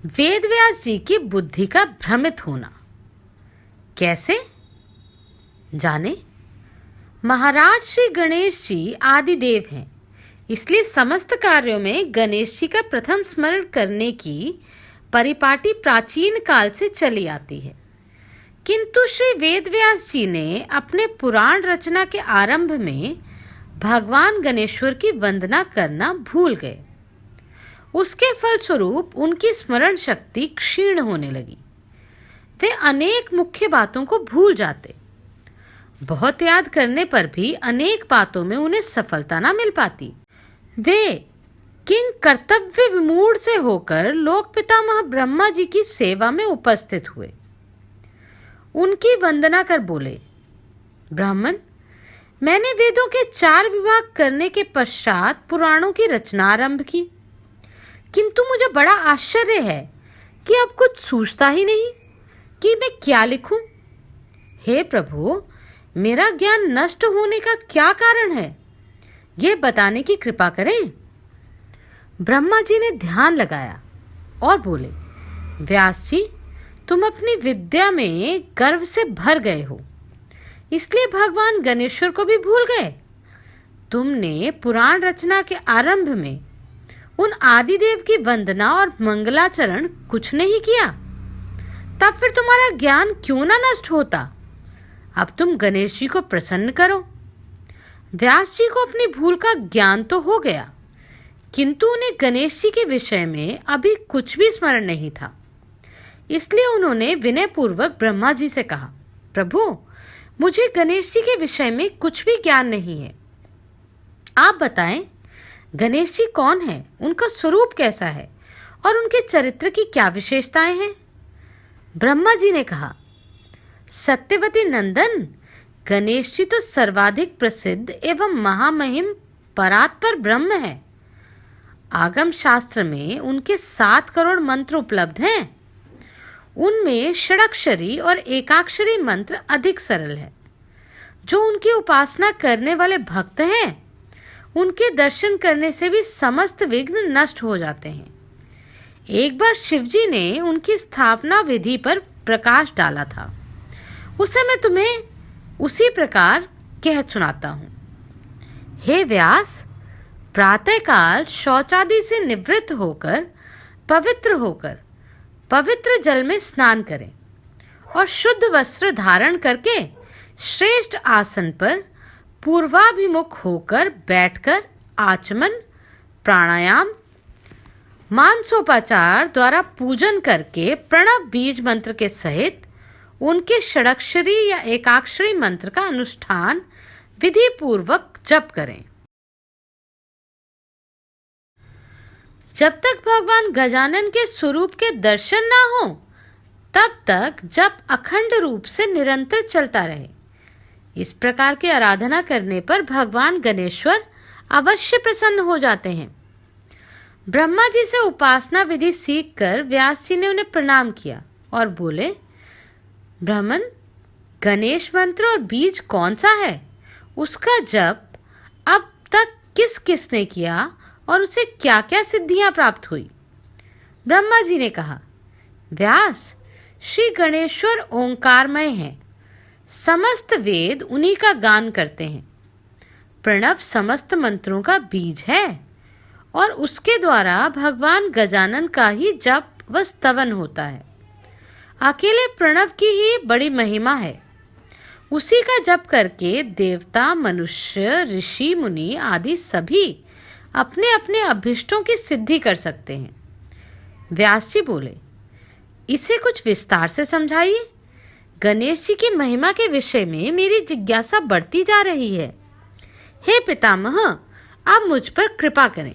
वेदव्यास जी की बुद्धि का भ्रमित होना। कैसे जाने? महाराज श्री गणेश जी आदिदेव हैं, इसलिए समस्त कार्यों में गणेश जी का प्रथम स्मरण करने की परिपाटी प्राचीन काल से चली आती है। किंतु श्री वेदव्यास जी ने अपने पुराण रचना के आरंभ में भगवान गणेश्वर की वंदना करना भूल गए। उसके फलस्वरूप उनकी स्मरण शक्ति क्षीण होने लगी। वे अनेक मुख्य बातों को भूल जाते। बहुत याद करने पर भी अनेक बातों में उन्हें सफलता न मिल पाती। वे किंग कर्तव्य विमूढ़ से होकर लोक पितामह ब्रह्मा जी की सेवा में उपस्थित हुए। उनकी वंदना कर बोले, ब्राह्मण, मैंने वेदों के 4 विभाग करने के पश्चात पुराणों की रचना आरंभ की, किंतु मुझे बड़ा आश्चर्य है कि अब कुछ सूझता ही नहीं कि मैं क्या लिखूं। हे प्रभु, मेरा ज्ञान नष्ट होने का क्या कारण है, ये बताने की कृपा करें। ब्रह्मा जी ने ध्यान लगाया और बोले, व्यास जी, तुम अपनी विद्या में गर्व से भर गए हो, इसलिए भगवान गणेश्वर को भी भूल गए। तुमने पुराण रचना के आरंभ में उन आदिदेव की वंदना और मंगलाचरण कुछ नहीं किया, तब फिर तुम्हारा ज्ञान क्यों ना नष्ट होता। अब तुम गणेश जी को प्रसन्न करो। व्यास जी को अपनी भूल का ज्ञान तो हो गया, किंतु उन्हें गणेश जी के विषय में अभी कुछ भी स्मरण नहीं था। इसलिए उन्होंने विनयपूर्वक ब्रह्मा जी से कहा, प्रभु, मुझे गणेश जी के विषय में कुछ भी ज्ञान नहीं है। आप बताएं, गणेश जी कौन है, उनका स्वरूप कैसा है और उनके चरित्र की क्या विशेषताएं हैं। ब्रह्मा जी ने कहा, सत्यवती नंदन, गणेश जी तो सर्वाधिक प्रसिद्ध एवं महामहिम परात्पर ब्रह्म है। आगम शास्त्र में उनके 7 करोड़ मंत्र उपलब्ध हैं। उनमें षडाक्षरी और एकाक्षरी मंत्र अधिक सरल है। जो उनकी उपासना करने वाले भक्त हैं, उनके दर्शन करने से भी समस्त विघ्न नष्ट हो जाते हैं। एक बार शिवजी ने उनकी स्थापना विधि पर प्रकाश डाला था। उसे मैं तुम्हें उसी प्रकार कह सुनाता हूँ। हे व्यास, प्रातःकाल शौचादि से निवृत्त होकर पवित्र जल में स्नान करें और शुद्ध वस्त्र धारण करके श्रेष्ठ आसन पर पूर्वाभिमुख होकर बैठकर आचमन, प्राणायाम, मानसोपचार द्वारा पूजन करके प्रणव बीज मंत्र के सहित उनके षडाक्षरी या एकाक्षरी मंत्र का अनुष्ठान विधि पूर्वक जप करें। जब तक भगवान गजानन के स्वरूप के दर्शन ना हो, तब तक जप अखंड रूप से निरंतर चलता रहे। इस प्रकार की आराधना करने पर भगवान गणेश्वर अवश्य प्रसन्न हो जाते हैं। ब्रह्मा जी से उपासना विधि सीखकर व्यास जी ने उन्हें प्रणाम किया और बोले, ब्राह्मण, गणेश मंत्र और बीज कौन सा है, उसका जप अब तक किस किसने किया और उसे क्या क्या सिद्धियां प्राप्त हुई। ब्रह्मा जी ने कहा, व्यास, श्री गणेश्वर ओंकारमय हैं। समस्त वेद उन्हीं का गान करते हैं। प्रणव समस्त मंत्रों का बीज है और उसके द्वारा भगवान गजानन का ही जप व स्तवन होता है। अकेले प्रणव की ही बड़ी महिमा है। उसी का जप करके देवता, मनुष्य, ऋषि, मुनि आदि सभी अपने अपने अभिष्टों की सिद्धि कर सकते हैं। व्यास जी बोले, इसे कुछ विस्तार से समझाइए। गणेश जी की महिमा के विषय में मेरी जिज्ञासा बढ़ती जा रही है। हे पितामह, आप मुझ पर कृपा करें।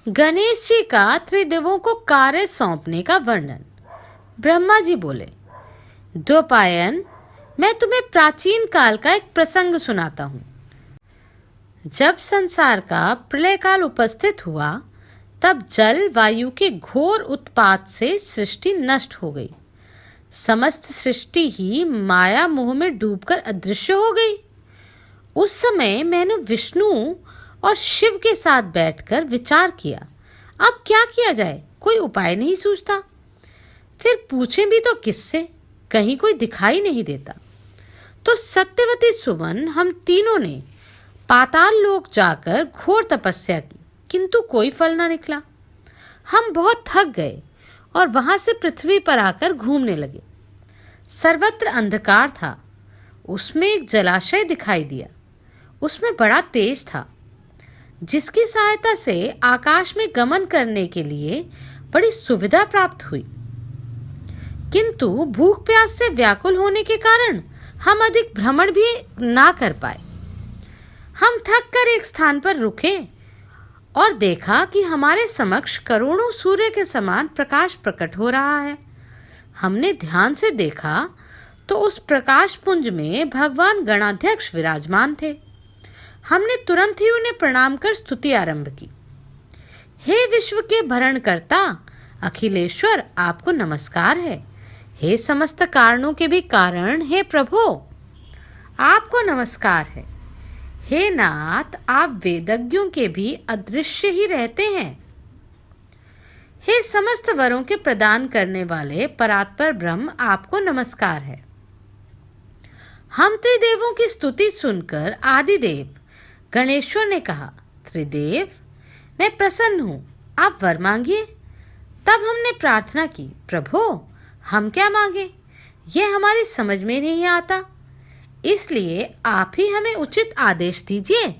गणेश जी का त्रिदेवों को कार्य सौंपने का वर्णन। ब्रह्मा जी बोले, द्वैपायन, मैं तुम्हें प्राचीन काल का एक प्रसंग सुनाता हूँ। जब संसार का प्रलय काल उपस्थित हुआ, तब जल वायु के घोर उत्पात से सृष्टि नष्ट हो गई। समस्त सृष्टि ही माया मोह में डूबकर अदृश्य हो गई। उस समय मैंने विष्णु और शिव के साथ बैठकर विचार किया अब क्या किया जाए, कोई उपाय नहीं सूझता। फिर पूछें भी तो किससे, कहीं कोई दिखाई नहीं देता। तो सत्यवती सुमन हम तीनों ने पाताल लोक जाकर घोर तपस्या की, किंतु कोई फल न निकला। हम बहुत थक गए और वहां से पृथ्वी पर आकर घूमने लगे। सर्वत्र अंधकार था। उसमें एक जलाशय दिखाई दिया। उसमें बड़ा तेज था, जिसकी सहायता से आकाश में गमन करने के लिए बड़ी सुविधा प्राप्त हुई। किंतु भूख प्यास से व्याकुल होने के कारण हम अधिक भ्रमण भी ना कर पाए। हम थक कर एक स्थान पर रुके और देखा कि हमारे समक्ष करोड़ों सूर्य के समान प्रकाश प्रकट हो रहा है। हमने ध्यान से देखा तो उस प्रकाश पुंज में भगवान गणाध्यक्ष विराजमान थे। हमने तुरंत ही उन्हें प्रणाम कर स्तुति आरंभ की। हे विश्व के भरणकर्ता अखिलेश्वर, आपको नमस्कार है। हे समस्त कारणों के भी कारण हे प्रभु, आपको नमस्कार है। हे नाथ, आप वेदज्ञों के भी अदृश्य ही रहते हैं। हे समस्त वरों के प्रदान करने वाले परात्पर ब्रह्म, आपको नमस्कार है। हम त्रिदेवों की स्तुति सुनकर आदिदेव गणेश्वर ने कहा, त्रिदेव, मैं प्रसन्न हूं, आप वर मांगिए। तब हमने प्रार्थना की, प्रभु, हम क्या मांगे, यह हमारी समझ में नहीं आता, इसलिए आप ही हमें उचित आदेश दीजिए,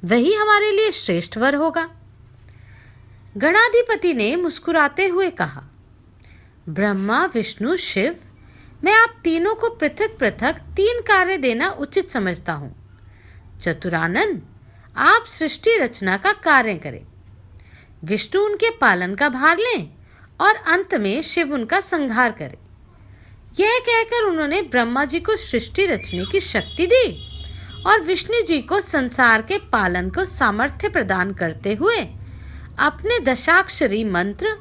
वही हमारे लिए श्रेष्ठ वर होगा। गणाधिपति ने मुस्कुराते हुए कहा, ब्रह्मा, विष्णु, शिव, मैं आप तीनों को पृथक पृथक 3 कार्य देना उचित समझता हूँ। चतुरानन, आप सृष्टि रचना का कार्य करें, विष्णु उनके पालन का भार लें और अंत में शिव उनका संहार करें। यह कहकर उन्होंने ब्रह्मा जी को सृष्टि रचने की शक्ति दी और विष्णु जी को संसार के पालन को सामर्थ्य प्रदान करते हुए अपने दशाक्षरी मंत्र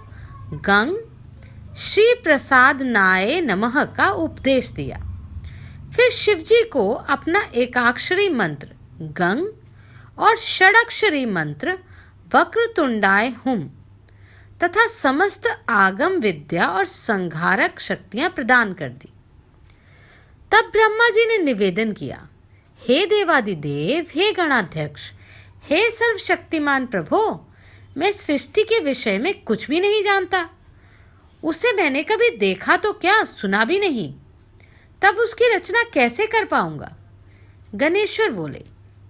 गंग श्री प्रसाद नाय नमः का उपदेश दिया। फिर शिवजी को अपना एकाक्षरी मंत्र गंग और षडाक्षरी मंत्र वक्रतुंडाय हुम तथा समस्त आगम विद्या और संहारक शक्तियां प्रदान कर दी। तब ब्रह्मा जी ने निवेदन किया, हे देवादिदेव, हे गणाध्यक्ष, हे सर्वशक्तिमान प्रभो, मैं सृष्टि के विषय में कुछ भी नहीं जानता। उसे मैंने कभी देखा तो क्या, सुना भी नहीं, तब उसकी रचना कैसे कर पाऊंगा। गणेश्वर बोले,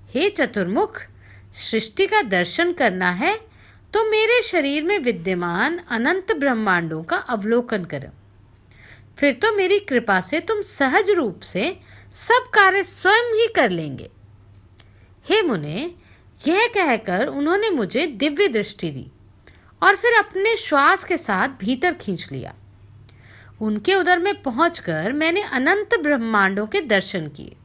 हे चतुर्मुख, सृष्टि का दर्शन करना है तो मेरे शरीर में विद्यमान अनंत ब्रह्मांडों का अवलोकन करो। फिर तो मेरी कृपा से तुम सहज रूप से सब कार्य स्वयं ही कर लेंगे। हे मुने, यह कहकर उन्होंने मुझे दिव्य दृष्टि दी और फिर अपने श्वास के साथ भीतर खींच लिया। उनके उदर में पहुंचकर मैंने अनंत ब्रह्मांडों के दर्शन किए।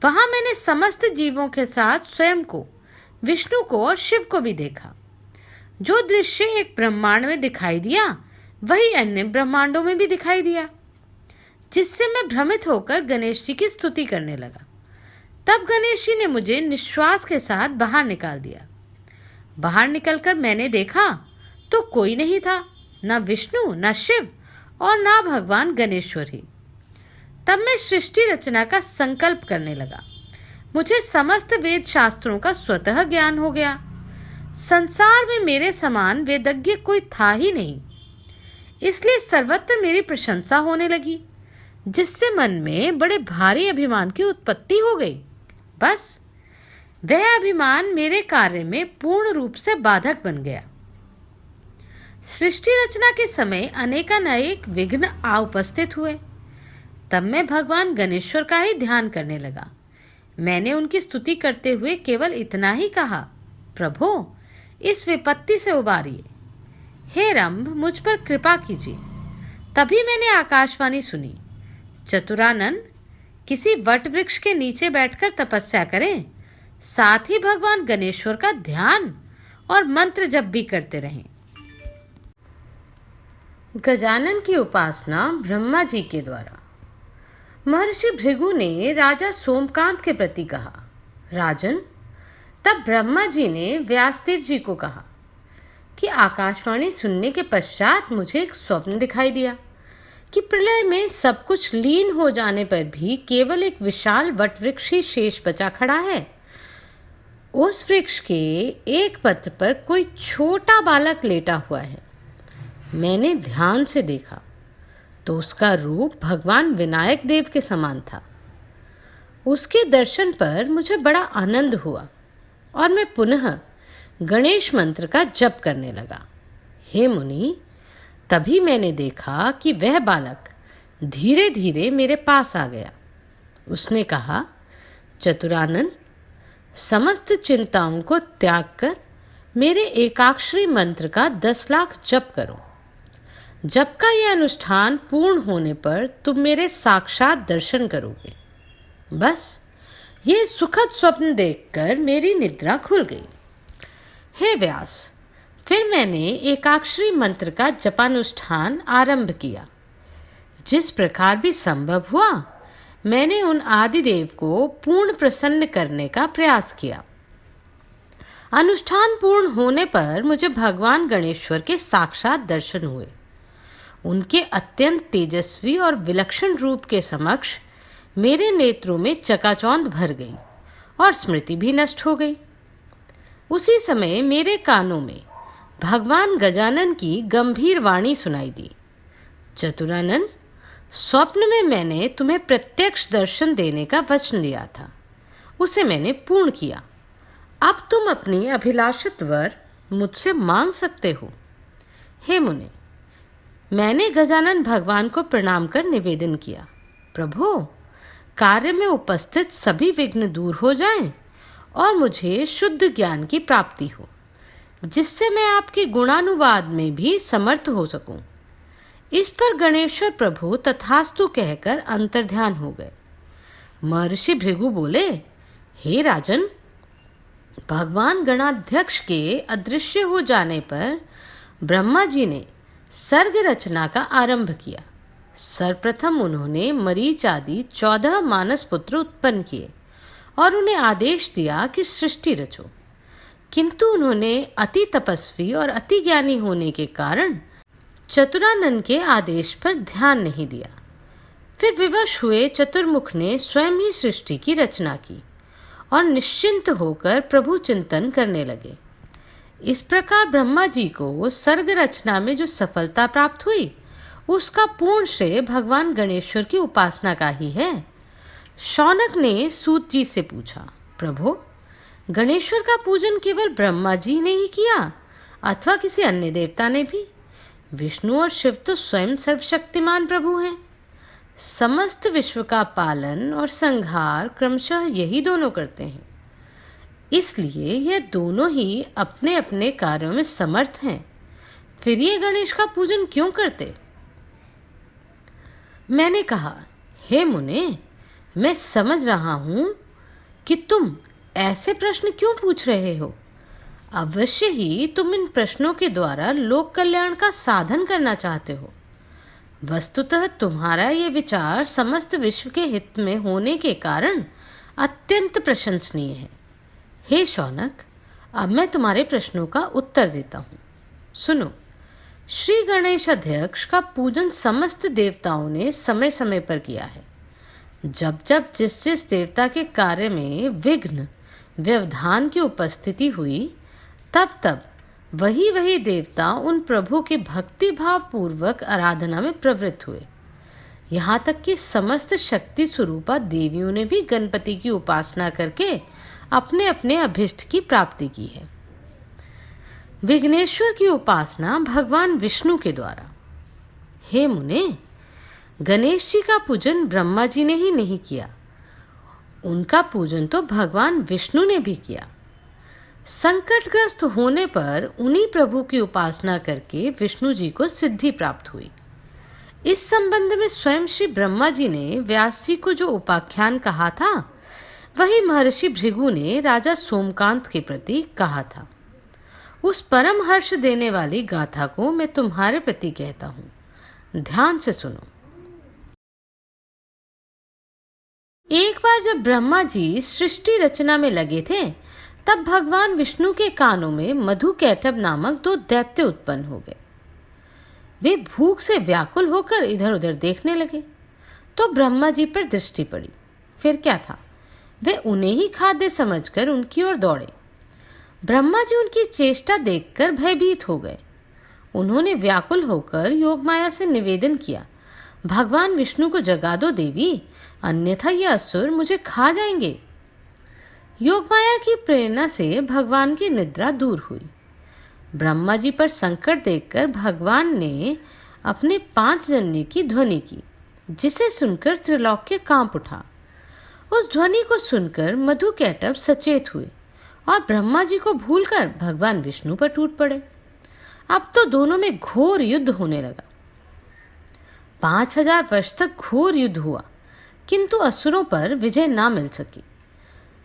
वहां मैंने समस्त जीवों के साथ स्वयं को, विष्णु को और शिव को भी देखा। जो दृश्य एक ब्रह्मांड में दिखाई दिया वही अन्य ब्रह्मांडों में भी दिखाई दिया, जिससे मैं भ्रमित होकर गणेश जी की स्तुति करने लगा। तब गणेश जी ने मुझे निश्वास के साथ बाहर निकाल दिया। बाहर निकलकर मैंने देखा तो कोई नहीं था, न विष्णु, न शिव और न भगवान गणेश्वर ही। तब मैं सृष्टि रचना का संकल्प करने लगा। मुझे समस्त वेद शास्त्रों का स्वतः ज्ञान हो गया। संसार में मेरे समान वेदज्ञ कोई था ही नहीं, इसलिए सर्वत्र मेरी प्रशंसा होने लगी, जिससे मन में बड़े भारी अभिमान की उत्पत्ति हो गई। बस वह अभिमान मेरे कार्य में पूर्ण रूप से बाधक बन गया। सृष्टि रचना के समय अनेकानेक विघ्न आ उपस्थित हुए। तब मैं भगवान गणेश्वर का ही ध्यान करने लगा। मैंने उनकी स्तुति करते हुए केवल इतना ही कहा, प्रभु, इस विपत्ति से उबारिए। हे रंभ, मुझ पर कृपा कीजिए। तभी मैंने आकाशवाणी सुनी, चतुरानन, किसी वट वृक्ष के नीचे बैठकर तपस्या करें, साथ ही भगवान गणेश्वर का ध्यान और मंत्र जप भी करते रहें। गजानन की उपासना ब्रह्मा जी के द्वारा। महर्षि भृगु ने राजा सोमकांत के प्रति कहा, राजन, तब ब्रह्मा जी ने व्यासदेव जी को कहा कि आकाशवाणी सुनने के पश्चात मुझे एक स्वप्न दिखाई दिया कि प्रलय में सब कुछ लीन हो जाने पर भी केवल एक विशाल वटवृक्ष ही शेष बचा खड़ा है। उस वृक्ष के एक पत्र पर कोई छोटा बालक लेटा हुआ है। मैंने ध्यान से देखा तो उसका रूप भगवान विनायक देव के समान था। उसके दर्शन पर मुझे बड़ा आनंद हुआ और मैं पुनः गणेश मंत्र का जप करने लगा। हे मुनि, तभी मैंने देखा कि वह बालक धीरे धीरे मेरे पास आ गया। उसने कहा, चतुरानन, समस्त चिंताओं को त्याग कर मेरे एकाक्षरी मंत्र का 10 लाख जप करो। जप का यह अनुष्ठान पूर्ण होने पर तुम मेरे साक्षात दर्शन करोगे। बस ये सुखद स्वप्न देखकर मेरी निद्रा खुल गई। हे व्यास, फिर मैंने एकाक्षरी मंत्र का जपानुष्ठान आरंभ किया। जिस प्रकार भी संभव हुआ मैंने उन आदिदेव को पूर्ण प्रसन्न करने का प्रयास किया। अनुष्ठान पूर्ण होने पर मुझे भगवान गणेश्वर के साक्षात दर्शन हुए। उनके अत्यंत तेजस्वी और विलक्षण रूप के समक्ष मेरे नेत्रों में चकाचौंध भर गई और स्मृति भी नष्ट हो गई। उसी समय मेरे कानों में भगवान गजानन की गंभीर वाणी सुनाई दी। चतुरानन, स्वप्न में मैंने तुम्हें प्रत्यक्ष दर्शन देने का वचन दिया था, उसे मैंने पूर्ण किया। अब तुम अपनी अभिलाषित वर मुझसे मांग सकते हो। हे मुने, मैंने गजानन भगवान को प्रणाम कर निवेदन किया, प्रभु, कार्य में उपस्थित सभी विघ्न दूर हो जाएं और मुझे शुद्ध ज्ञान की प्राप्ति हो, जिससे मैं आपके गुणानुवाद में भी समर्थ हो सकूं। इस पर गणेश्वर प्रभु तथास्तु कहकर अंतर्ध्यान हो गए। महर्षि भृगु बोले, हे राजन, भगवान गणाध्यक्ष के अदृश्य हो जाने पर ब्रह्मा जी ने सर्ग रचना का आरंभ किया। सर्वप्रथम उन्होंने मरीच आदि 14 मानस पुत्र उत्पन्न किए और उन्हें आदेश दिया कि सृष्टि रचो, किंतु उन्होंने अति तपस्वी और अति ज्ञानी होने के कारण चतुरानन के आदेश पर ध्यान नहीं दिया। फिर विवश हुए चतुर्मुख ने स्वयं ही सृष्टि की रचना की और निश्चिंत होकर प्रभु चिंतन करने लगे। इस प्रकार ब्रह्मा जी को सर्ग रचना में जो सफलता प्राप्त हुई उसका पूर्ण श्रेय भगवान गणेश्वर की उपासना का ही है। शौनक ने सूत जी से पूछा, प्रभु, गणेश्वर का पूजन केवल ब्रह्मा जी ने ही किया अथवा किसी अन्य देवता ने भी? विष्णु और शिव तो स्वयं सर्वशक्तिमान प्रभु हैं। समस्त विश्व का पालन और संहार क्रमशः यही दोनों करते हैं। इसलिए यह दोनों ही अपने अपने कार्यों में समर्थ हैं। फिर ये गणेश का पूजन क्यों करते? मैंने कहा, हे मुने, मैं समझ रहा हूं कि तुम ऐसे प्रश्न क्यों पूछ रहे हो। अवश्य ही तुम इन प्रश्नों के द्वारा लोक कल्याण का साधन करना चाहते हो। वस्तुतः तुम्हारा ये विचार समस्त विश्व के हित में होने के कारण अत्यंत प्रशंसनीय है। हे शौनक, अब मैं तुम्हारे प्रश्नों का उत्तर देता हूँ। सुनो, श्री गणेश अध्यक्ष का पूजन समस्त देवताओं ने समय समय पर किया है। जब जब जिस जिस देवता के कार्य में विघ्न व्यवधान की उपस्थिति हुई, तब तब वही वही देवता उन प्रभु के भक्ति भाव पूर्वक आराधना में प्रवृत्त हुए। यहाँ तक कि समस्त शक्ति स्वरूपा देवियों ने भी गणपति की उपासना करके अपने अपने अभिष्ट की प्राप्ति की है। विघ्नेश्वर की उपासना भगवान विष्णु के द्वारा। हे मुने, गणेश जी का पूजन ब्रह्मा जी ने ही नहीं किया, उनका पूजन तो भगवान विष्णु ने भी किया। संकटग्रस्त होने पर उन्हीं प्रभु की उपासना करके विष्णु जी को सिद्धि प्राप्त हुई। इस संबंध में स्वयं श्री ब्रह्मा जी ने व्यास जी को जो उपाख्यान कहा था, वही महर्षि भृगु ने राजा सोमकांत के प्रति कहा था। उस परम हर्ष देने वाली गाथा को मैं तुम्हारे प्रति कहता हूँ, ध्यान से सुनो। एक बार जब ब्रह्मा जी सृष्टि रचना में लगे थे, तब भगवान विष्णु के कानों में मधुकैटभ नामक 2 दैत्य उत्पन्न हो गए। वे भूख से व्याकुल होकर इधर उधर देखने लगे तो ब्रह्मा जी पर दृष्टि पड़ी। फिर क्या था, वे उन्हें ही खाद्य समझकर उनकी ओर दौड़े। ब्रह्मा जी उनकी चेष्टा देखकर भयभीत हो गए। उन्होंने व्याकुल होकर योगमाया से निवेदन किया, भगवान विष्णु को जगा दो देवी, अन्यथा ये असुर मुझे खा जाएंगे। योगमाया की प्रेरणा से भगवान की निद्रा दूर हुई। ब्रह्मा जी पर संकट देखकर भगवान ने अपने 5 जन्य की ध्वनि की, जिसे सुनकर त्रिलोक्य कांप उठा। उस ध्वनि को सुनकर मधुकैटभ सचेत हुए और ब्रह्मा जी को भूलकर भगवान विष्णु पर टूट पड़े। अब तो दोनों में घोर युद्ध होने लगा। 5000 वर्ष तक घोर युद्ध हुआ, किंतु असुरों पर विजय ना मिल सकी।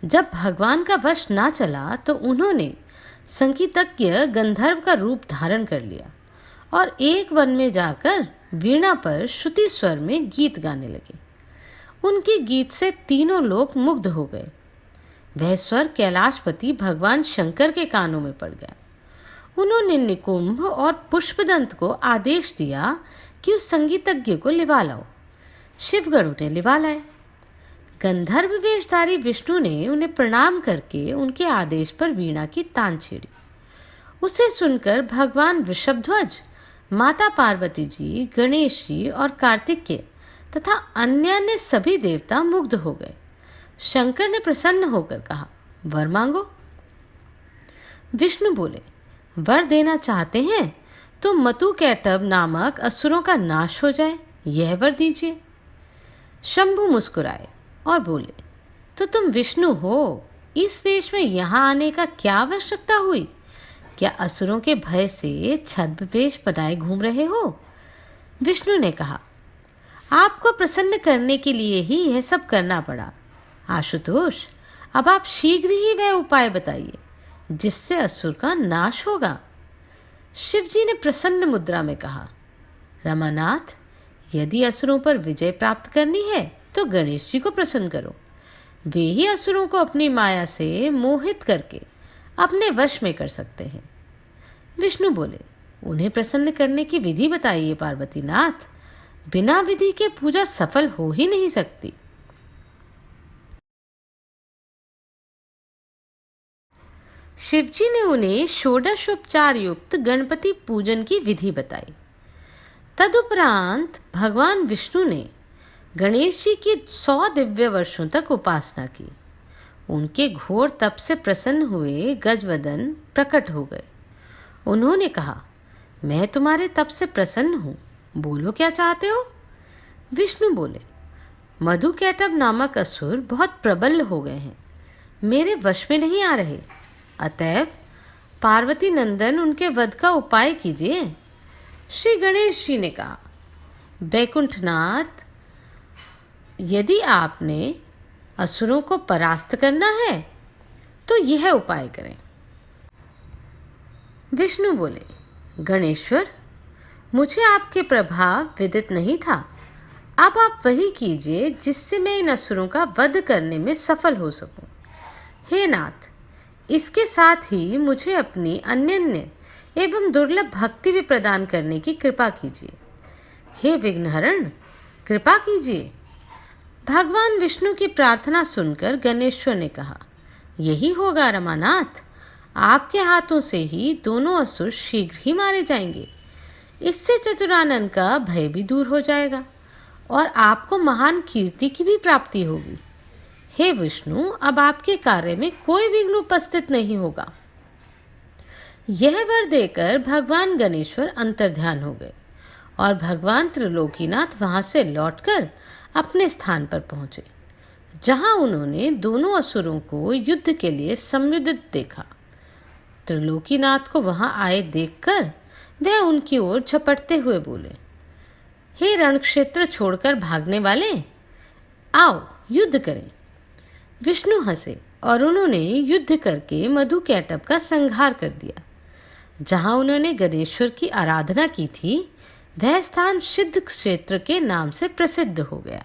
जब भगवान का वश ना चला तो उन्होंने संगीतज्ञ गंधर्व का रूप धारण कर लिया और एक वन में जाकर वीणा पर श्रुति स्वर में गीत गाने लगे। उनके गीत से तीनों लोग मुग्ध हो गए। वह स्वर कैलाशपति भगवान शंकर के कानों में पड़ गया। उन्होंने निकुंभ और पुष्पदंत को आदेश दिया कि उस संगीतज्ञ को लिवा लाओ। शिवगढ़ उन्हें लिवा लाए। गंधर्व वेशधारी विष्णु ने उन्हें प्रणाम करके उनके आदेश पर वीणा की तान छेड़ी। उसे सुनकर भगवान वृषभध्वज, माता पार्वती जी, गणेश जी और कार्तिकेय तथा अन्य सभी देवता मुग्ध हो गए। शंकर ने प्रसन्न होकर कहा, वर मांगो। विष्णु बोले, वर देना चाहते हैं तो मधुकैटभ नामक असुरों का नाश हो जाए, यह वर दीजिए। शंभु मुस्कुराए और बोले, तो तुम विष्णु हो, इस वेश में यहाँ आने का क्या आवश्यकता हुई? क्या असुरों के भय से छद्मवेश बनाए घूम रहे हो? विष्णु ने कहा, आपको प्रसन्न करने के लिए ही यह सब करना पड़ा। आशुतोष, अब आप शीघ्र ही वह उपाय बताइए जिससे असुर का नाश होगा। शिवजी ने प्रसन्न मुद्रा में कहा, रमानाथ, यदि असुरों पर विजय प्राप्त करनी है तो गणेश जी को प्रसन्न करो। वे ही असुरों को अपनी माया से मोहित करके अपने वश में कर सकते हैं। विष्णु बोले, उन्हें प्रसन्न करने की विधि बताइए पार्वतीनाथ, बिना विधि के पूजा सफल हो ही नहीं सकती। शिवजी ने उन्हें षोडशोपचार युक्त गणपति पूजन की विधि बताई। तदुपरांत भगवान विष्णु ने गणेश जी की 100 दिव्य वर्षों तक उपासना की। उनके घोर तप से प्रसन्न हुए गजवदन प्रकट हो गए। उन्होंने कहा, मैं तुम्हारे तप से प्रसन्न हूँ, बोलो क्या चाहते हो? विष्णु बोले, मधुकैटभ नामक असुर बहुत प्रबल हो गए हैं, मेरे वश में नहीं आ रहे। अतएव पार्वती नंदन उनके वध का उपाय कीजिए। श्री गणेश जी ने कहा, बैकुंठनाथ, यदि आपने असुरों को परास्त करना है तो यह उपाय करें। विष्णु बोले, गणेश्वर, मुझे आपके प्रभाव विदित नहीं था। अब आप वही कीजिए जिससे मैं इन असुरों का वध करने में सफल हो सकूं। हे नाथ, इसके साथ ही मुझे अपनी अनन्य एवं दुर्लभ भक्ति भी प्रदान करने की कृपा कीजिए। हे विघ्नहरण, कृपा कीजिए। भगवान विष्णु की प्रार्थना सुनकर गणेश्वर ने कहा, यही होगा रमानाथ, आपके हाथों से ही दोनों असुर शीघ्र ही मारे जाएंगे। इससे चतुरानन का भय भी दूर हो जाएगा और आपको महान कीर्ति की भी प्राप्ति होगी। हे विष्णु, अब आपके कार्य में कोई विघ्न उपस्थित नहीं होगा। यह वर देकर भगवान गणेश्वर अंतर्ध्यान हो गए और भगवान त्रिलोकीनाथ वहां से लौटकर अपने स्थान पर पहुंचे, जहां उन्होंने दोनों असुरों को युद्ध के लिए संयुद्ध देखा। त्रिलोकीनाथ को वहां आए देखकर वह उनकी ओर झपटते हुए बोले, हे रणक्षेत्र छोड़कर भागने वाले, आओ युद्ध करें। विष्णु हंसे और उन्होंने युद्ध करके मधुकैटभ का संहार कर दिया। जहां उन्होंने गणेश्वर की आराधना की थी, वह स्थान सिद्ध क्षेत्र के नाम से प्रसिद्ध हो गया।